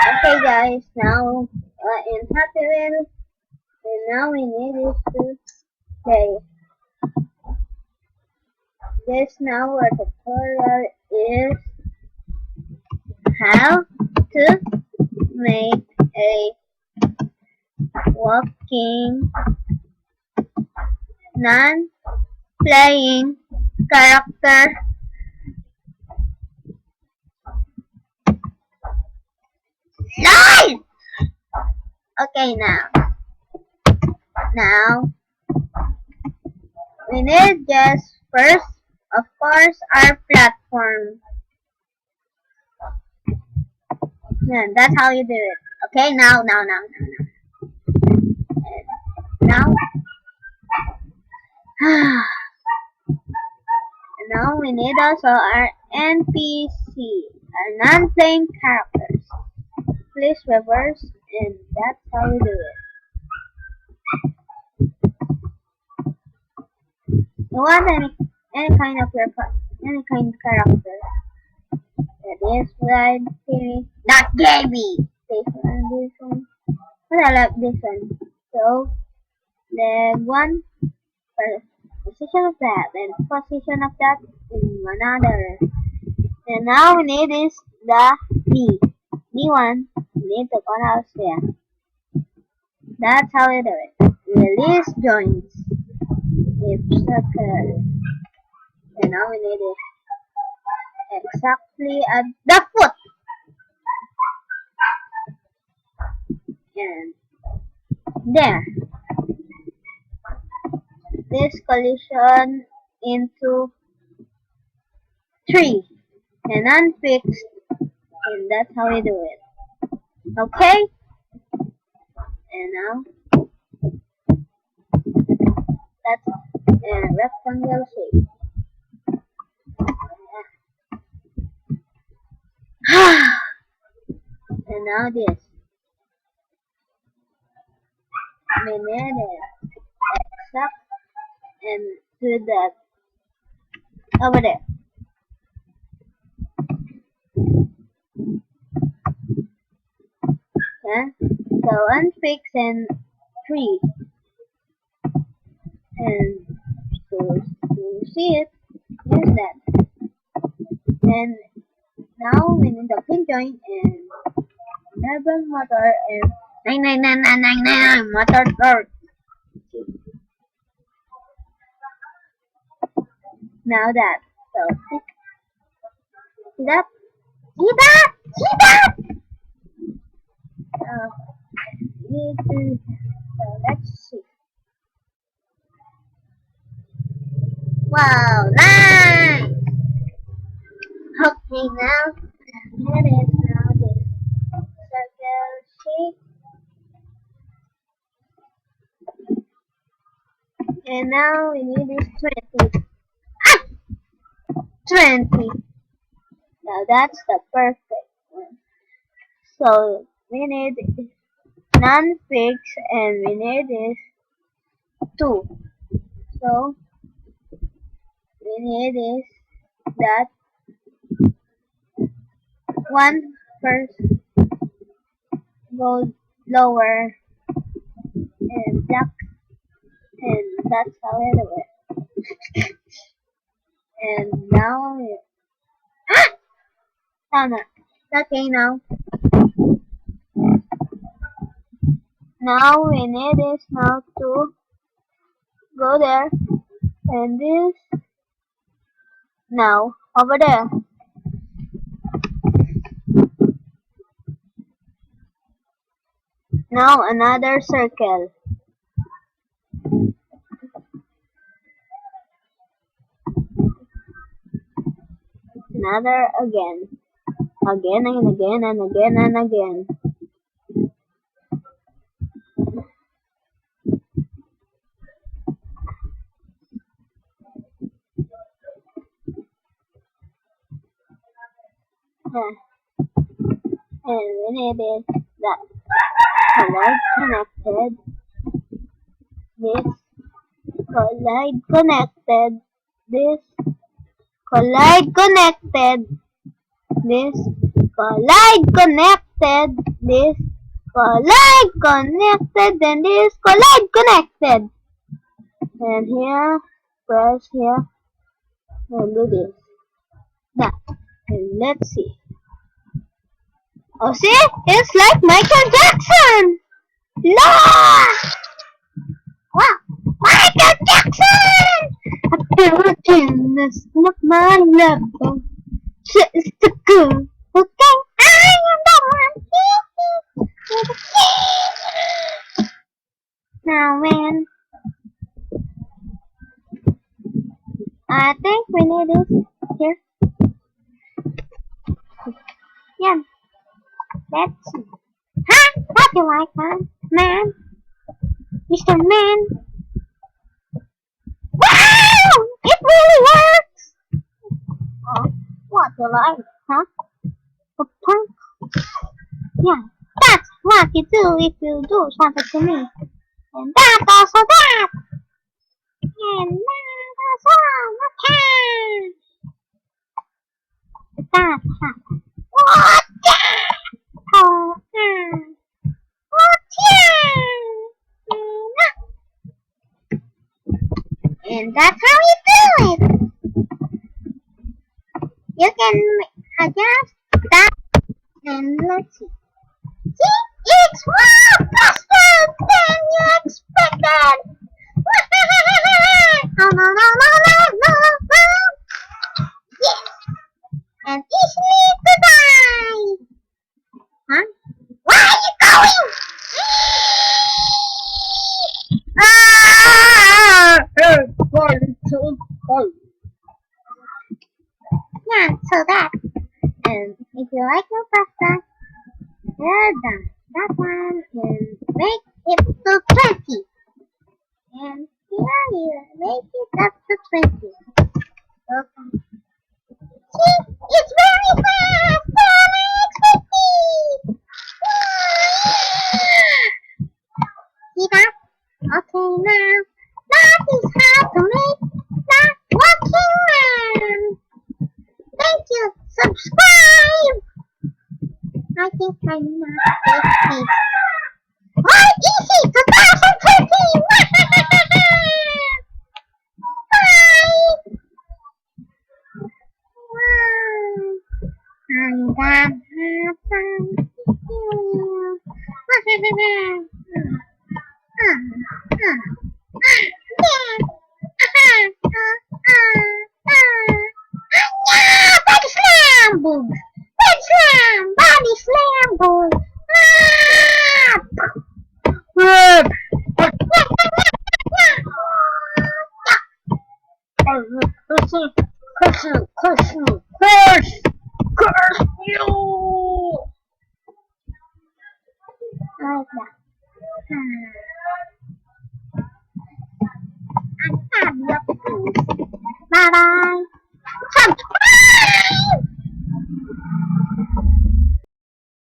Okay guys, now in Happy Wheel, and now we need is to play this. Now our tutorial is how to make a walking non-playing character. LOL! Okay, now we need just first, of course, our platform. Yeah, that's how you do it. Okay, now, now we need also our NPC, our non-playing characters. Please reverse, and that's how you do it. You want any kind of any kind of character. That is right here. Not Gabby. This one. But I like this one. So the one position of that and position of that in another. And now we need is the D. D1. We need to call out there. That's how we do it. Release joints. If circle. And now we need it exactly at the foot. And there. This collision into 3 and unfixed, and that's how we do it. Okay? And now that's a rectangle shape. And now this. We need it exact and do that over there. Yeah? So unfix and 3. And to see it, use that. And now we need the pin joint and never motor and 99999 motor torque. Now that. So see that? See that? See that? So let's see. Wow, nice! Okay, now here is now the circle shape. And now we need this 20. Ah! 20. Now that's the perfect one. So we need non-fix and we need is 2. So we need is that one first go lower and black, and that's how I do it. And now okay, now we need is now to go there and this now over there. Now another circle. Another again. Again and again and again and again. And we need is that collide connected. This collide connected. This collide connected. This collide connected. connected, then this connected. And here, press here, and do this. Now, and let's see. Oh, see? It's like Michael Jackson! La! Wow! Michael Jackson! I've been this not my love. It's the good. Okay, I am the one. Now, man, I think we need this here. Yeah, let's see. Huh? What do you like, man? Man? Mr. Man? Wow! It really works! Oh, what do you like, huh? A punk? Yeah, that's what you do if you do something to me. And that also that! And that also okay! That happened. What? Oh, what? And that's how you do it! You can adjust that and let's see. See? It's more faster than you expected! No, no, no, no, no, no! Yes! And easily goodbye! Huh? Where are you going? Yeah, so that. And if you like your pasta, you're done. That one and make it to 20. And here you make it up to 20. Okay. See, it's very fast than I expected. See that? Okay, now that is how to make that walking man. Thank you. Subscribe. I think I'm not this. More easy 2013. Bye. I'm gonna have fun. Body slam, boom! Body slam, body slam, boom! Curse you! Like that.